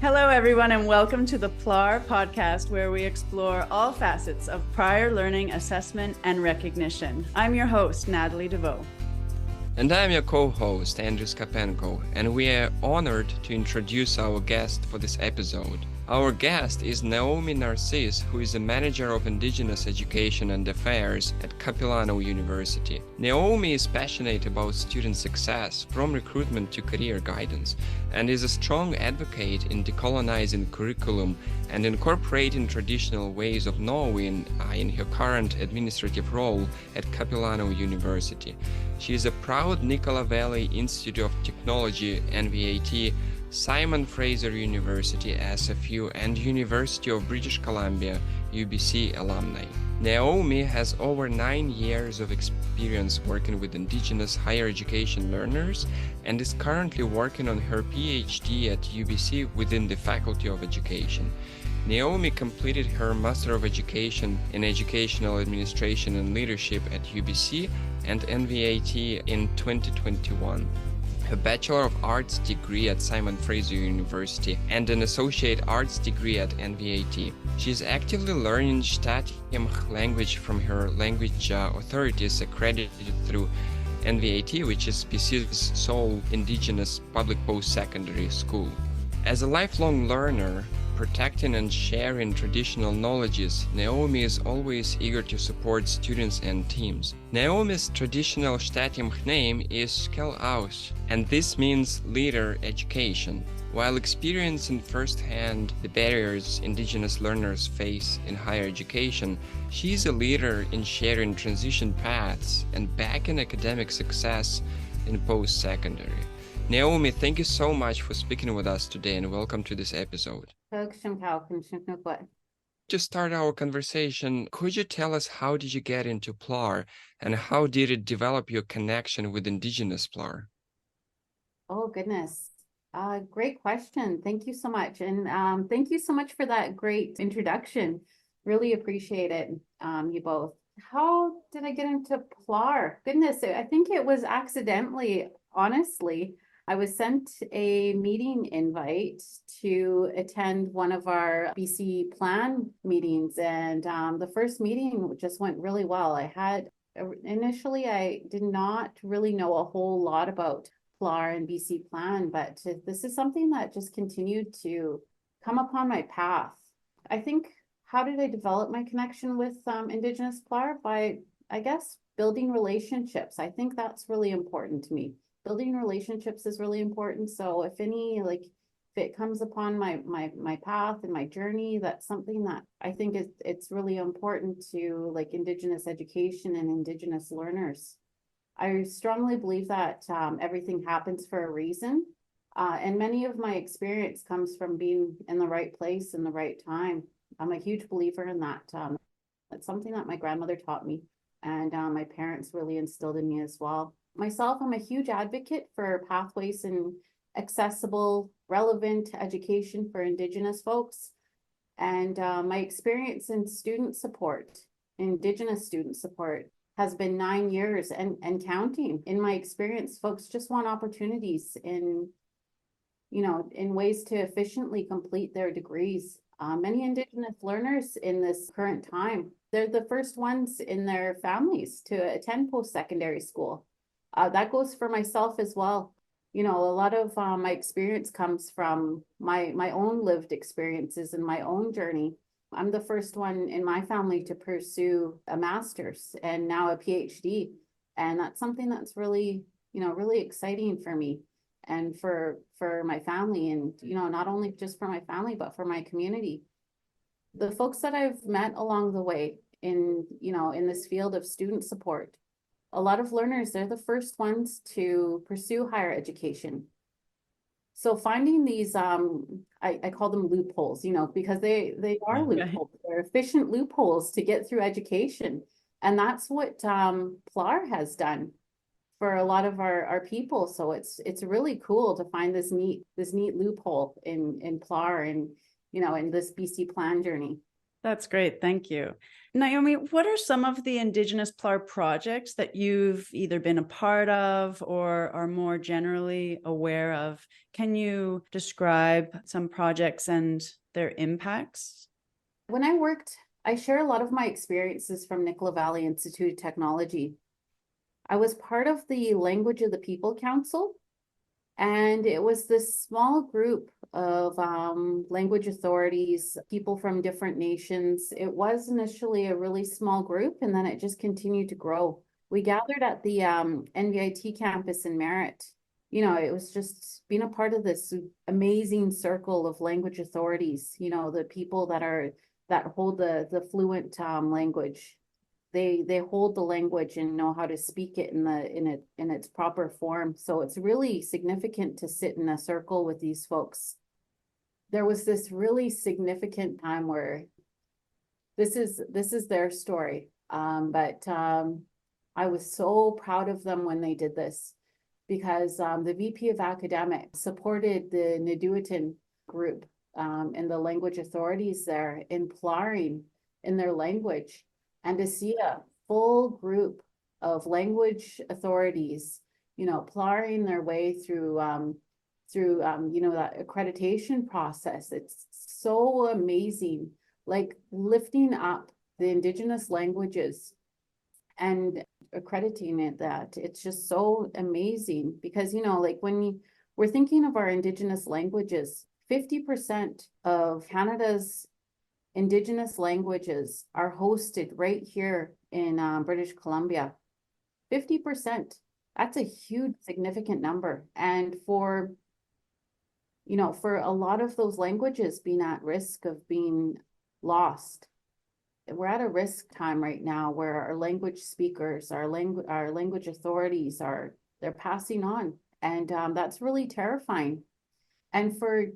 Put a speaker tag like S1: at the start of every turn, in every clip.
S1: Hello, everyone, and welcome to the PLAR podcast, where we explore all facets of prior learning assessment and recognition. I'm your host, Natalie DeVoe.
S2: And I'm your co-host, Andrew Skapenko, and we are honored to introduce our guest for this episode. Our guest is Naomi Narcisse, who is a manager of Indigenous Education and Affairs at Capilano University. Naomi is passionate about student success, from recruitment to career guidance, and is a strong advocate in decolonizing curriculum and incorporating traditional ways of knowing in her current administrative role at Capilano University. She is a proud Nicola Valley Institute of Technology, NVIT, Simon Fraser University, SFU, and University of British Columbia, UBC Alumni. Naomi has over 9 years of experience working with Indigenous higher education learners and is currently working on her PhD at UBC within the Faculty of Education. Naomi completed her Master of Education in Educational Administration and Leadership at UBC and NVIT in 2021. A Bachelor of Arts degree at Simon Fraser University and an Associate Arts degree at NVIT. She is actively learning Shtatiam language from her language authorities accredited through NVIT, which is BC's sole Indigenous Public Post Secondary school. As a lifelong learner, protecting and sharing traditional knowledges, Naomi is always eager to support students and teams. Naomi's traditional Shtatiam name is Skel-Aus, and this means leader education. While experiencing firsthand the barriers Indigenous learners face in higher education, she is a leader in sharing transition paths and backing academic success in post-secondary. Naomi, thank you so much for speaking with us today and welcome to this episode. To start our conversation, could you tell us how did you get into PLAR and how did it develop your connection with Indigenous PLAR?
S3: Oh, goodness. Great question. Thank you so much. And thank you so much for that great introduction. Really appreciate it, you both. How did I get into PLAR? Goodness, I think it was accidentally, honestly. I was sent a meeting invite to attend one of our BC plan meetings, and the first meeting just went really well. Initially, I did not really know a whole lot about PLAR and BC plan, but this is something that just continued to come upon my path. I think, how did I develop my connection with Indigenous PLAR? By, I guess, building relationships. I think that's really important to me. Building relationships is really important. So if it comes upon my path and my journey, that's something that I think it's really important to Indigenous education and Indigenous learners. I strongly believe that everything happens for a reason. And many of my experience comes from being in the right place in the right time. I'm a huge believer in that. It's something that my grandmother taught me and my parents really instilled in me as well. Myself, I'm a huge advocate for pathways and accessible, relevant education for Indigenous folks. And my experience in student support, Indigenous student support, has been 9 years and counting. In my experience, folks just want opportunities in ways to efficiently complete their degrees. Many Indigenous learners in this current time, they're the first ones in their families to attend post-secondary school. That goes for myself as well. A lot of my experience comes from my own lived experiences and my own journey. I'm the first one in my family to pursue a master's and now a PhD. And that's something that's really, really exciting for me and for my family and, not only just for my family, but for my community. The folks that I've met along the way in this field of student support, a lot of learners, they're the first ones to pursue higher education. So finding these, I call them loopholes, because they are loopholes. They're efficient loopholes to get through education. And that's what PLAR has done for a lot of our people. So it's really cool to find this neat loophole in PLAR and, in this BC plan journey.
S1: That's great. Thank you. Naomi, what are some of the Indigenous PLAR projects that you've either been a part of or are more generally aware of? Can you describe some projects and their impacts?
S3: When I share a lot of my experiences from Nicola Valley Institute of Technology. I was part of the Language of the People Council, and it was this small group of language authorities, people from different nations. It was initially a really small group, and then it just continued to grow. We gathered at the NVIT campus in Merritt. It was just being a part of this amazing circle of language authorities, the people that hold the fluent language. They hold the language and know how to speak it in its proper form. So it's really significant to sit in a circle with these folks. There was this really significant time where this is their story. But I was so proud of them when they did this, because the VP of Academic supported the Niduitan group and the language authorities there in PLARing in their language. And to see a full group of language authorities, PLARing their way through that accreditation process, it's so amazing. Like lifting up the Indigenous languages and accrediting it, that it's just so amazing. Because like when we're thinking of our Indigenous languages, 50% of Canada's Indigenous languages are hosted right here in British Columbia. 50%. That's a huge, significant number. And for a lot of those languages being at risk of being lost, we're at a risk time right now where our language speakers, our language authorities they're passing on. And that's really terrifying. And for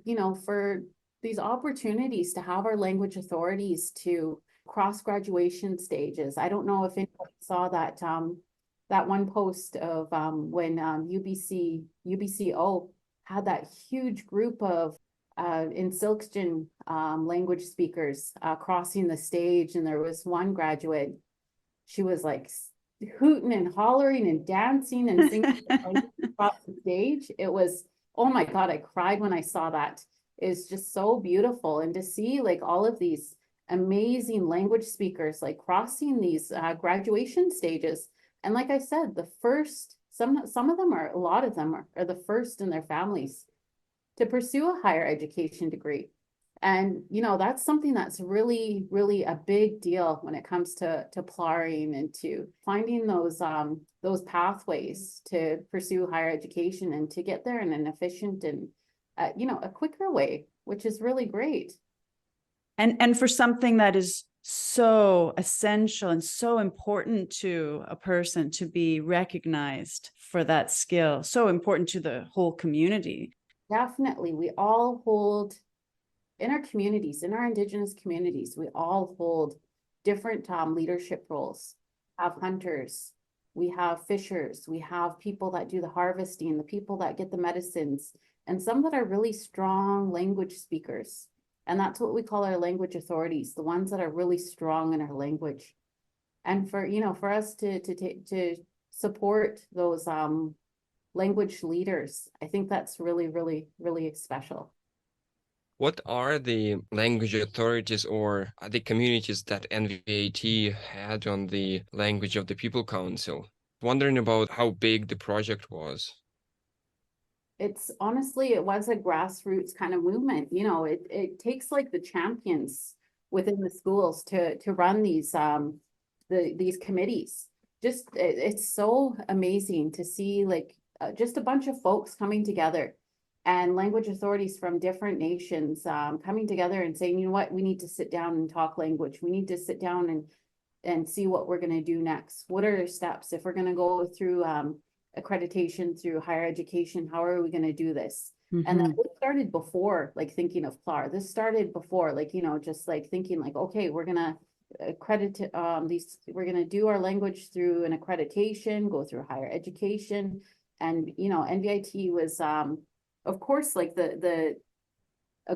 S3: these opportunities to have our language authorities to cross graduation stages. I don't know if anybody saw that one post of when UBCO had that huge group of in Silkston language speakers crossing the stage, and there was one graduate. She was like hooting and hollering and dancing and singing across the stage. It was, oh my God, I cried when I saw that. Is just so beautiful. And to see like all of these amazing language speakers like crossing these graduation stages. And like I said, some of them a lot of them are the first in their families to pursue a higher education degree. And that's something that's really, really a big deal when it comes to PLARing and to finding those pathways to pursue higher education and to get there in an efficient and a quicker way, which is really great.
S1: And for something that is so essential and so important to a person to be recognized for that skill, so important to the whole community.
S3: Definitely. We all hold in our communities, in our Indigenous communities, we all hold different leadership roles. We have hunters, we have fishers, we have people that do the harvesting, the people that get the medicines, and some that are really strong language speakers. And that's what we call our language authorities, the ones that are really strong in our language. And for us to support those language leaders, I think that's really, really, really special.
S2: What are the language authorities or the communities that NVIT had on the Language of the People Council? Wondering about how big the project was.
S3: It's honestly, it was a grassroots kind of movement. It takes like the champions within the schools to run these committees. It's so amazing to see like just a bunch of folks coming together and language authorities from different nations coming together and saying, you know what, we need to sit down and talk language. We need to sit down and see what we're going to do next. What are our steps? If we're going to go through accreditation through higher education, how are we going to do this? And then it started before like thinking of PLAR. This started before like, just like thinking like, okay, we're going to accredit we're going to do our language through an accreditation, go through higher education. And NVIT was of course like a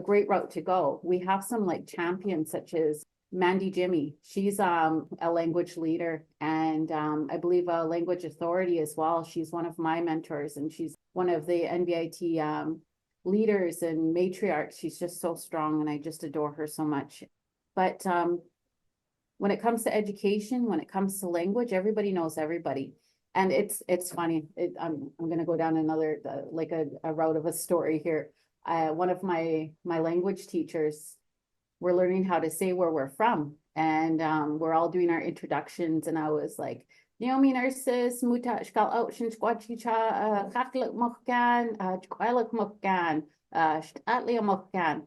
S3: great route to go. We have some like champions such as Mandy Jimmy. She's a language leader and I believe a language authority as well. She's one of my mentors and she's one of the NVIT leaders and matriarchs. She's just so strong and I just adore her so much. But when it comes to education, when it comes to language, everybody knows everybody. And it's funny. I'm going to go down another like a route of a story here. One of my language teachers, we're learning how to say where we're from, and we're all doing our introductions. And I was like, Naomi, Narcisse, Muta, Shkal Ouchin, Squachicha, Kaklik Mokkan, Chkwalik Mokkan, Atlia Mokkan.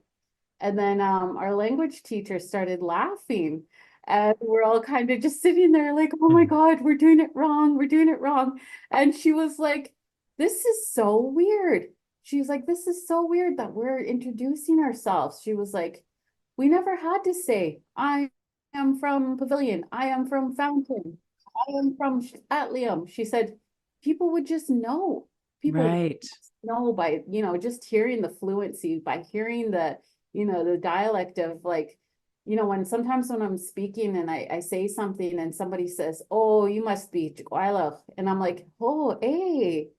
S3: And then our language teacher started laughing. And we're all kind of just sitting there like, oh my God, we're doing it wrong. We're doing it wrong. And she was like, this is so weird. She's like, this is so weird that we're introducing ourselves. She was like, we never had to say, I am from Pavilion. I am from Fountain. I am from Atlium. She said, people would just know. People
S1: Right.
S3: know by, just hearing the fluency, by hearing the, the dialect of like, sometimes when I'm speaking and I say something and somebody says, oh, you must be Chihuahua. And I'm like, oh, hey,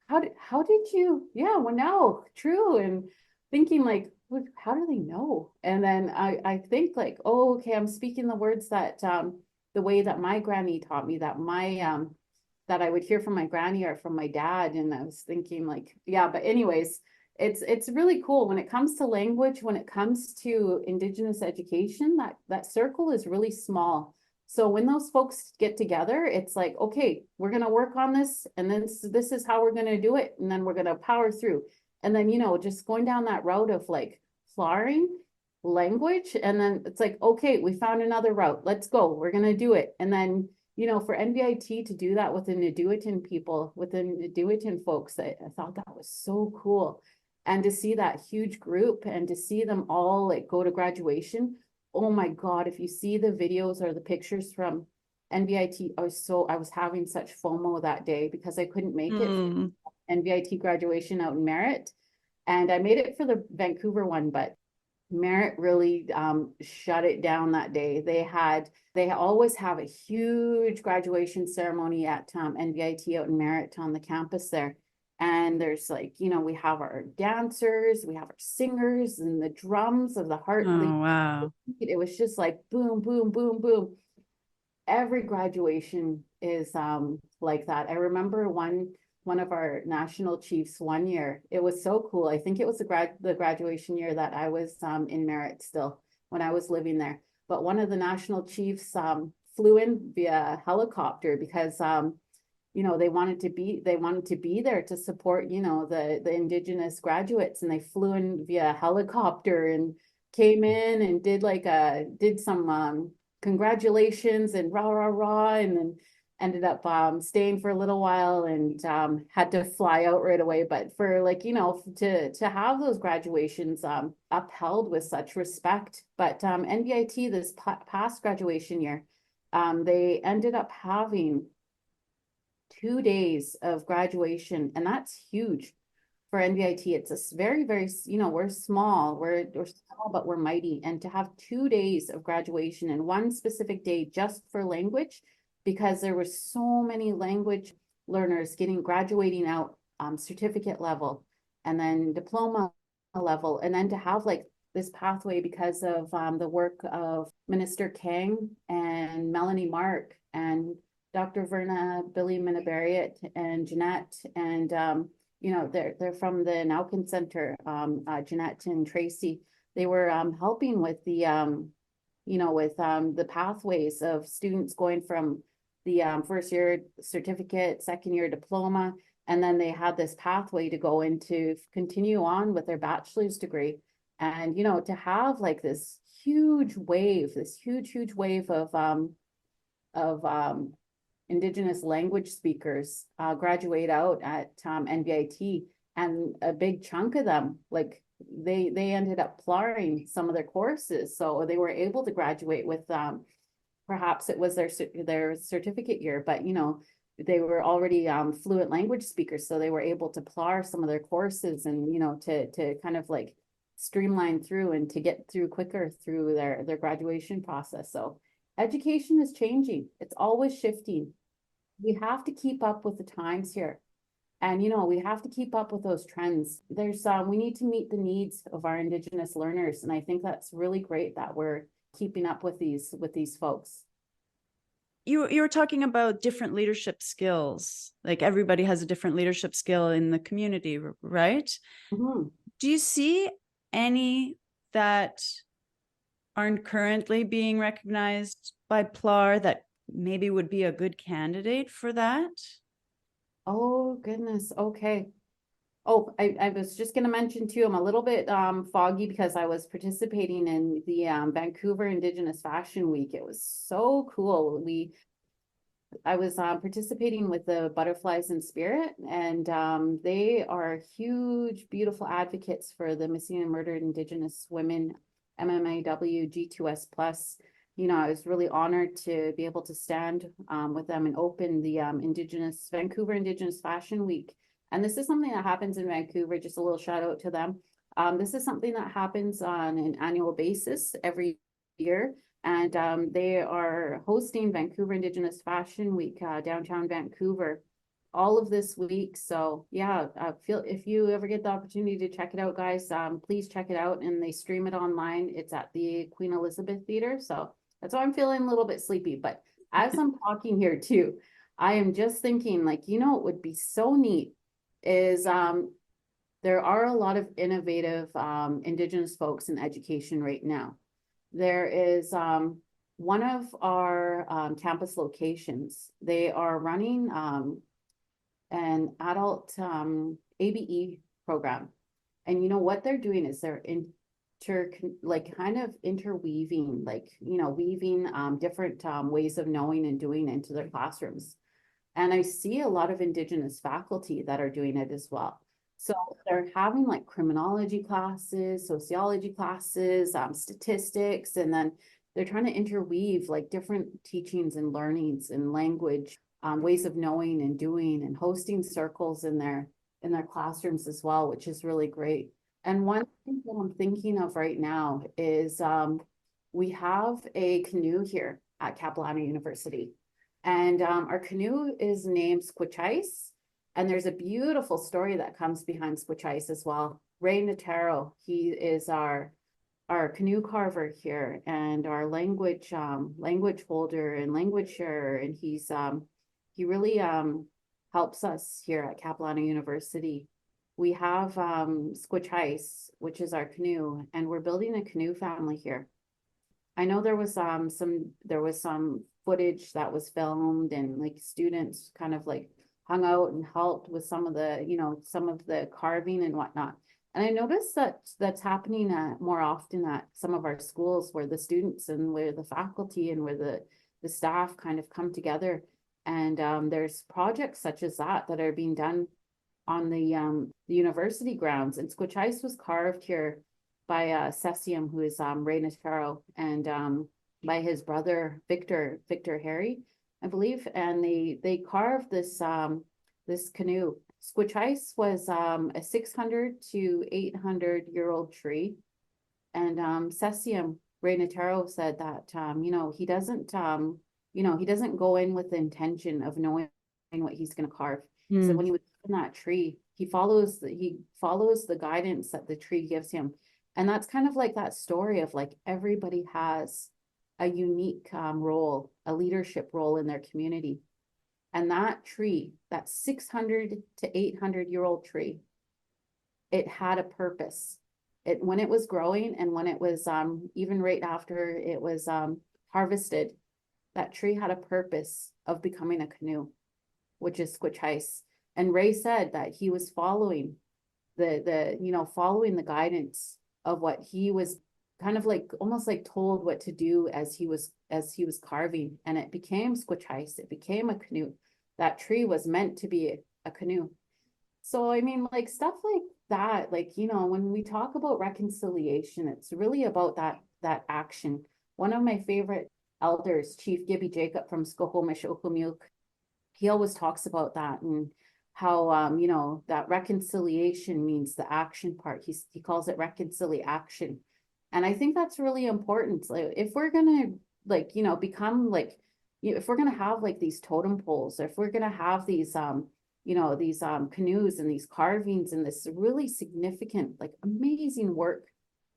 S3: how did you? Yeah, well, no, true. And thinking like, how do they know? And then I think like, oh, okay, I'm speaking the words that the way that my granny taught me, that my that I would hear from my granny or from my dad. And I was thinking like, yeah, but anyways, it's really cool when it comes to language, when it comes to Indigenous education, that circle is really small. So when those folks get together, it's like, okay, we're going to work on this. And then this is how we're going to do it. And then we're going to power through. And then, just going down that route of like PLARing language. And then it's like, okay, we found another route. Let's go. We're going to do it. And then, for NVIT to do that with the Naduitan people, with the Naduitan folks, I thought that was so cool. And to see that huge group and to see them all like go to graduation. Oh my God, if you see the videos or the pictures from NVIT, I was having such FOMO that day because I couldn't make it for NVIT graduation out in Merritt. And I made it for the Vancouver one, but Merritt really shut it down that day. They always have a huge graduation ceremony at NVIT out in Merritt on the campus there. And there's like, we have our dancers, we have our singers and the drums of the heart.
S1: Oh, wow.
S3: It was just like boom, boom, boom, boom. Every graduation is like that. I remember one of our national chiefs one year. It was so cool. I think it was the graduation year that I was in Merritt still when I was living there. But one of the national chiefs flew in via helicopter because they wanted to be there to support, the Indigenous graduates, and they flew in via helicopter and came in and did some congratulations and rah, rah, rah, and then ended up staying for a little while and had to fly out right away. But for to have those graduations upheld with such respect. But NVIT this past graduation year, they ended up having 2 days of graduation, and that's huge for NVIT. It's a very, very, we're small, we're small, but we're mighty. And to have 2 days of graduation and one specific day just for language, because there were so many language learners graduating out certificate level and then diploma level, and then to have like this pathway because of the work of Minister Kang and Melanie Mark and Dr. Verna, Billy Minabariat, and Jeanette, and they're from the Naukin Center. Jeanette and Tracy, they were helping with the the pathways of students going from the first year certificate, second year diploma, and then they had this pathway to go into continue on with their bachelor's degree, and to have like this huge wave of Indigenous language speakers graduate out at NVIT, and a big chunk of them, like they ended up PLARing some of their courses, so they were able to graduate with perhaps it was their certificate year, but they were already fluent language speakers, so they were able to PLAR some of their courses and to kind of like streamline through and to get through quicker through their graduation process. So education is changing. It's always shifting. We have to keep up with the times here. And, we have to keep up with those trends. We need to meet the needs of our Indigenous learners. And I think that's really great that we're keeping up with these folks.
S1: You were talking about different leadership skills. Like everybody has a different leadership skill in the community, right?
S3: Mm-hmm.
S1: Do you see any that aren't currently being recognized by PLAR that maybe would be a good candidate for that?
S3: Oh, goodness. Okay. Oh, I was just going to mention too, I'm a little bit foggy because I was participating in the Vancouver Indigenous Fashion Week. It was so cool. I was participating with the Butterflies in Spirit, and they are huge, beautiful advocates for the missing and murdered Indigenous women, MMIW, G2S+. I was really honored to be able to stand with them and open the Vancouver Indigenous Fashion Week. And this is something that happens in Vancouver, just a little shout out to them. This is something that happens on an annual basis every year. And they are hosting Vancouver Indigenous Fashion Week, downtown Vancouver, all of this week. So yeah, if you ever get the opportunity to check it out, guys, please check it out. And they stream it online. It's at the Queen Elizabeth Theatre. So that's why I'm feeling a little bit sleepy. But as I'm talking here too, I am just thinking, like, what would be so neat is there are a lot of innovative Indigenous folks in education right now. There is one of our campus locations. They are running an adult ABE program. And what they're doing is they're kind of interweaving, weaving different ways of knowing and doing into their classrooms. And I see a lot of Indigenous faculty that are doing it as well. So they're having like criminology classes, sociology classes, statistics, and then they're trying to interweave like different teachings and learnings and language, ways of knowing and doing, and hosting circles in their classrooms as well, which is really great. And one thing that I'm thinking of right now is we have a canoe here at Capilano University. And our canoe is named Squitchice. And there's a beautiful story that comes behind Squitchice as well. Ray Natero, he is our canoe carver here and our language holder and language sharer. And he really helps us here at Capilano University. We have Squitchice, which is our canoe, and we're building a canoe family here. I know there was some footage that was filmed, and like students kind of like hung out and helped with some of the carving and whatnot. And I noticed that that's happening more often at some of our schools, where the students and where the faculty and where the staff kind of come together. And there's projects such as that are being done on the university grounds. And Squitchice was carved here by Cesium, who is Ray Natero, and by his brother Victor Harry, I believe. And they carved this this canoe. Squitchice was a 600 to 800-year-old tree, and Cesium, Ray Natero, said that he doesn't go in with the intention of knowing what he's going to carve. So when he was in that tree, he follows the guidance that the tree gives him. And that's kind of like that story of like everybody has a unique role, a leadership role in their community. And that tree, that 600 to 800-year-old tree, it had a purpose. When it was growing, and when it was even right after it was harvested, that tree had a purpose of becoming a canoe, which is Squitchice. And Ray said that he was following following the guidance of what he was kind of like almost like told what to do as he was carving, and it became Squitchice. It became a canoe. That tree was meant to be a canoe. So I mean, like stuff like that, like when we talk about reconciliation, it's really about that action. One of my favorite elders, Chief Gibby Jacob from Skokomish Okumuke, he always talks about that, and you know, that reconciliation means the action part. He calls it reconciliation. And I think that's really important. Like, if we're gonna, like, you know, become like, if we're gonna have like these totem poles, if we're gonna have these you know, these canoes and these carvings and this really significant, like, amazing work,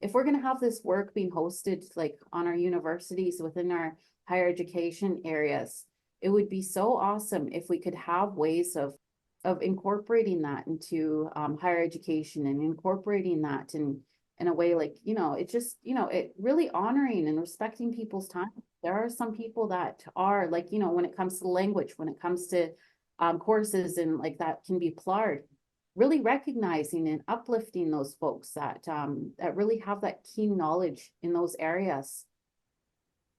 S3: if we're gonna have this work being hosted like on our universities within our higher education areas, it would be so awesome if we could have ways of incorporating that into higher education, and incorporating that in a way, like, you know, it just, you know, it really honoring and respecting people's time. There are some people that are like, you know, when it comes to language, when it comes to courses and like that can be PLAR'd, really recognizing and uplifting those folks that that really have that keen knowledge in those areas.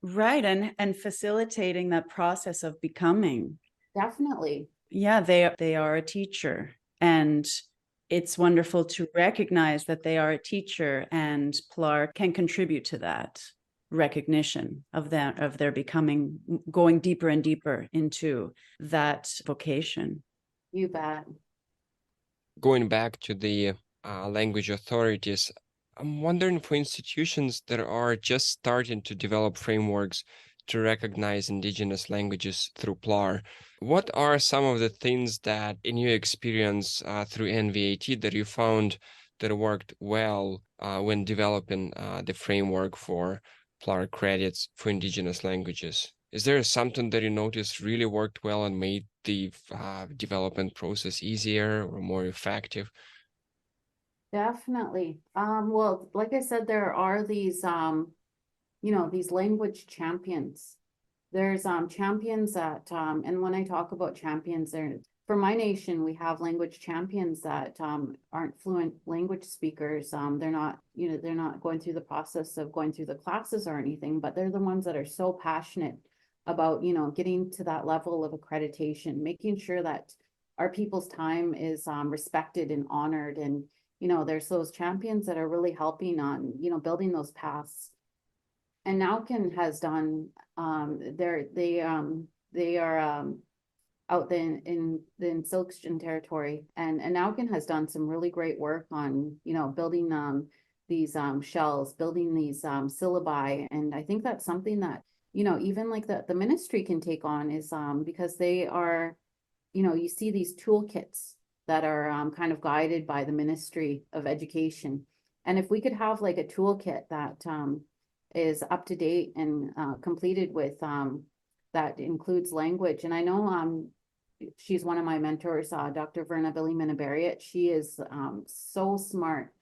S1: Right. And facilitating that process of becoming.
S3: Definitely.
S1: Yeah, they are a teacher, and it's wonderful to recognize that they are a teacher, and PLAR can contribute to that recognition of their becoming, going deeper and deeper into that vocation.
S3: You bet.
S2: Going back to the language authorities, I'm wondering, for institutions that are just starting to develop frameworks to recognize Indigenous languages through PLAR, what are some of the things that, in your experience through NVIT, that you found that worked well when developing the framework for PLAR credits for Indigenous languages? Is there something that you noticed really worked well and made the development process easier or more effective?
S3: Definitely. Well, like I said, there are these you know, these language champions. There's champions that and when I talk about champions, there, for my nation, we have language champions that aren't fluent language speakers. They're not, you know, they're not going through the process of going through the classes or anything, but they're the ones that are so passionate about, you know, getting to that level of accreditation, making sure that our people's time is respected and honored. And, you know, there's those champions that are really helping on, you know, building those paths. And Naukin has done they are out in Silkston territory, and Naukin has done some really great work on, you know, building these shells, building these syllabi. And I think that's something that, you know, even like the ministry can take on, is because they are, you know, you see these toolkits that are kind of guided by the Ministry of Education. And if we could have like a toolkit that is up to date and completed with that includes language. And I know she's one of my mentors, Dr. Verna Billy-Minabariat. She is so smart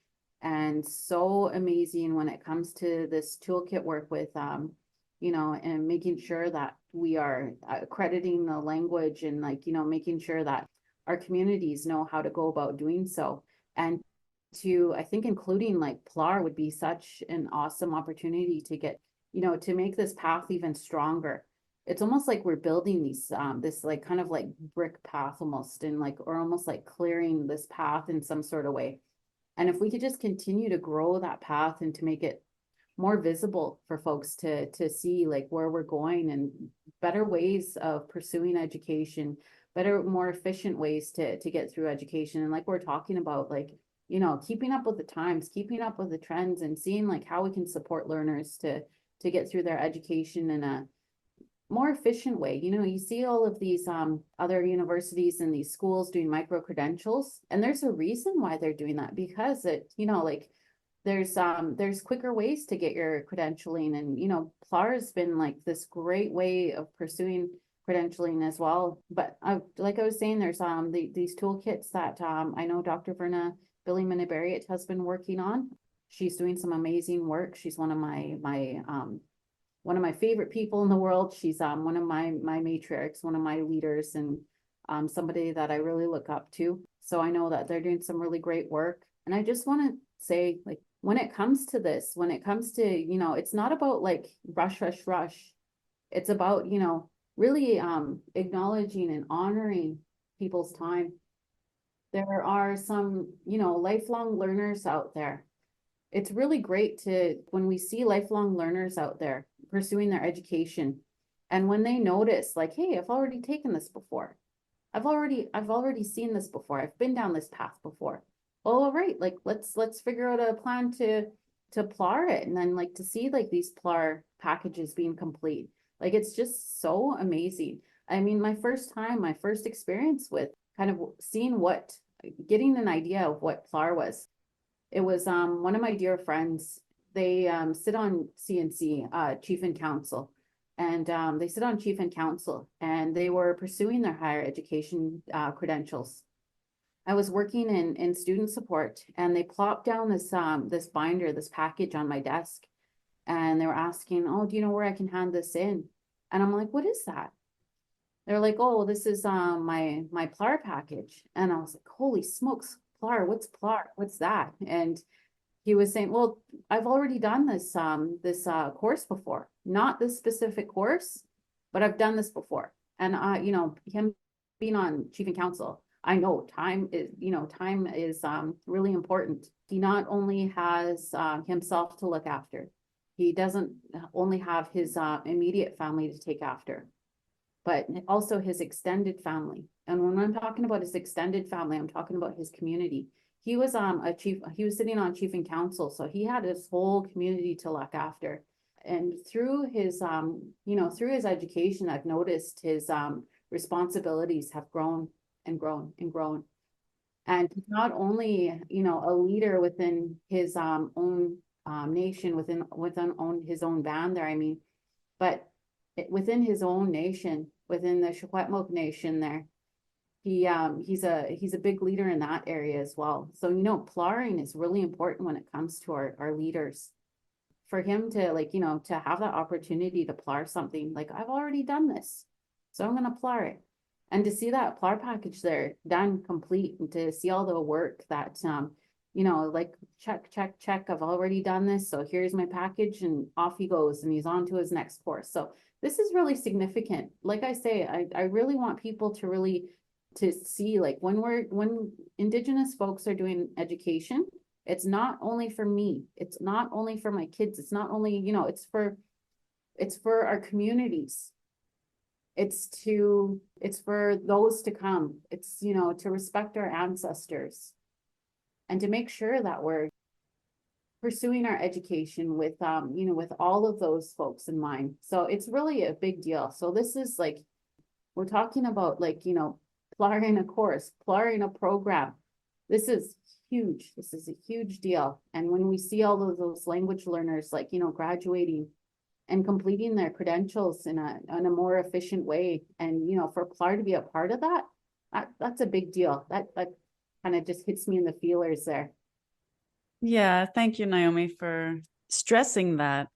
S3: and so amazing when it comes to this toolkit work with, you know, and making sure that we are accrediting the language, and, like, you know, making sure that our communities know how to go about doing so. And I think including like PLAR would be such an awesome opportunity to get, you know, to make this path even stronger. It's almost like we're building these, this like kind of like brick path almost, and like, or almost like clearing this path in some sort of way. And if we could just continue to grow that path and to make it more visible for folks to see like where we're going, and better ways of pursuing education, better, more efficient ways to get through education. And like we're talking about, like, you know, keeping up with the times, keeping up with the trends, and seeing like how we can support learners to get through their education in a more efficient way. You know, you see all of these other universities and these schools doing micro credentials, and there's a reason why they're doing that, because it, you know, like there's quicker ways to get your credentialing. And, you know, PLAR has been like this great way of pursuing credentialing as well. But like I was saying, there's these toolkits that I know Dr. Verna Billy-Minabariat has been working on. She's doing some amazing work. She's one of my favorite people in the world. She's one of my matriarchs, one of my leaders, and somebody that I really look up to. So I know that they're doing some really great work. And I just want to say, like, when it comes to this, when it comes to, you know, it's not about like rush. It's about, you know, really acknowledging and honoring people's time. There are some, you know, lifelong learners out there. It's really great when we see lifelong learners out there pursuing their education, and when they notice like, hey, I've already taken this before. I've already seen this before. I've been down this path before. All right, like let's figure out a plan to PLAR it, and then like to see like these PLAR packages being complete. Like it's just so amazing. I mean, my first experience with kind of getting an idea of what PLAR was. It was one of my dear friends. They sit on CNC, Chief and Council, and they sit on Chief and Council, and they were pursuing their higher education credentials. I was working in student support, and they plopped down this binder, this package on my desk, and they were asking, "Oh, do you know where I can hand this in?" And I'm like, "What is that?" They're like, "Oh, this is my PLAR package." And I was like, "Holy smokes, PLAR, what's PLAR? What's that?" And he was saying, "Well, I've already done this course before. Not this specific course, but I've done this before." And him being on Chief and Council, I know time is really important. He not only has himself to look after, he doesn't only have his immediate family to take after, but also his extended family. And when I'm talking about his extended family, I'm talking about his community. He was he was sitting on Chief and Council, so he had his whole community to look after. And through his through his education, I've noticed his responsibilities have grown and grown and grown. And not only, a leader within his own nation, within his own band there, I mean, but within his own nation, within the Secwepemc Nation there, he's a big leader in that area as well. So, PLARing is really important when it comes to our leaders. For him to to have that opportunity to PLAR something, like I've already done this, so I'm gonna PLAR it. And to see that PLAR package there done complete, and to see all the work that like check, I've already done this, so here's my package, and off he goes, and he's on to his next course. So this is really significant. Like I say, I really want people to see, like, when Indigenous folks are doing education, it's not only for me, it's not only for my kids, it's not only, it's for our communities. It's for those to come. It's, to respect our ancestors, and to make sure that we're pursuing our education with, with all of those folks in mind. So it's really a big deal. So this is like, we're talking about PLARing a course, PLARing a program. This is huge. This is a huge deal. And when we see all of those language learners, graduating and completing their credentials in a more efficient way, and for PLAR to be a part of that's a big deal. That kind of just hits me in the feelers there.
S1: Yeah, thank you, Naomi, for stressing that.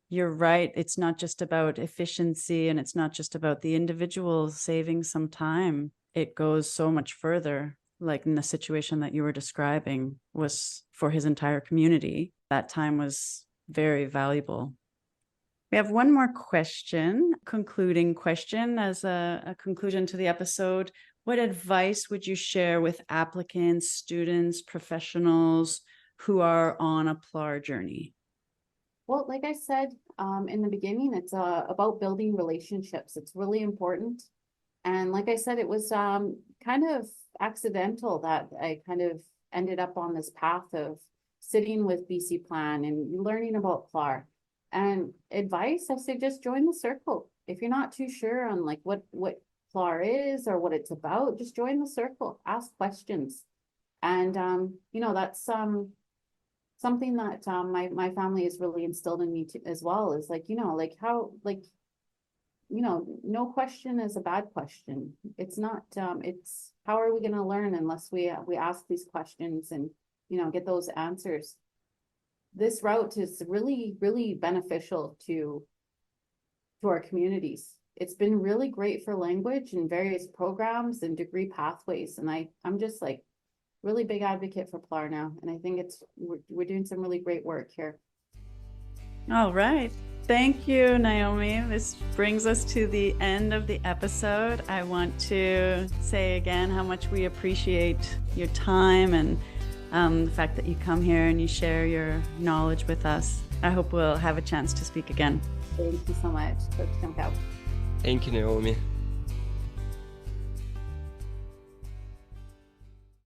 S1: You're right. It's not just about efficiency, and it's not just about the individual saving some time. It goes so much further. Like in the situation that you were describing was for his entire community. That time was very valuable. We have one more question, concluding question as a conclusion to the episode. What advice would you share with applicants, students, professionals who are on a PLAR journey?
S3: Well, like I said in the beginning, it's about building relationships. It's really important. And like I said, it was kind of accidental that I kind of ended up on this path of sitting with BC Plan and learning about PLAR. And advice, I say just join the circle. If you're not too sure on what PLAR is or what it's about, just join the circle, ask questions. And that's something that my family has really instilled in me as well, is no question is a bad question. It's not, it's how are we going to learn unless we ask these questions and, get those answers. This route is really, really beneficial to our communities. It's been really great for language and various programs and degree pathways. And I'm just really big advocate for PLAR now. And I think we're doing some really great work here.
S1: All right. Thank you, Naomi. This brings us to the end of the episode. I want to say again how much we appreciate your time and the fact that you come here and you share your knowledge with us. I hope we'll have a chance to speak again.
S3: Thank you so much, Coach Timko.
S2: Thank you, Naomi.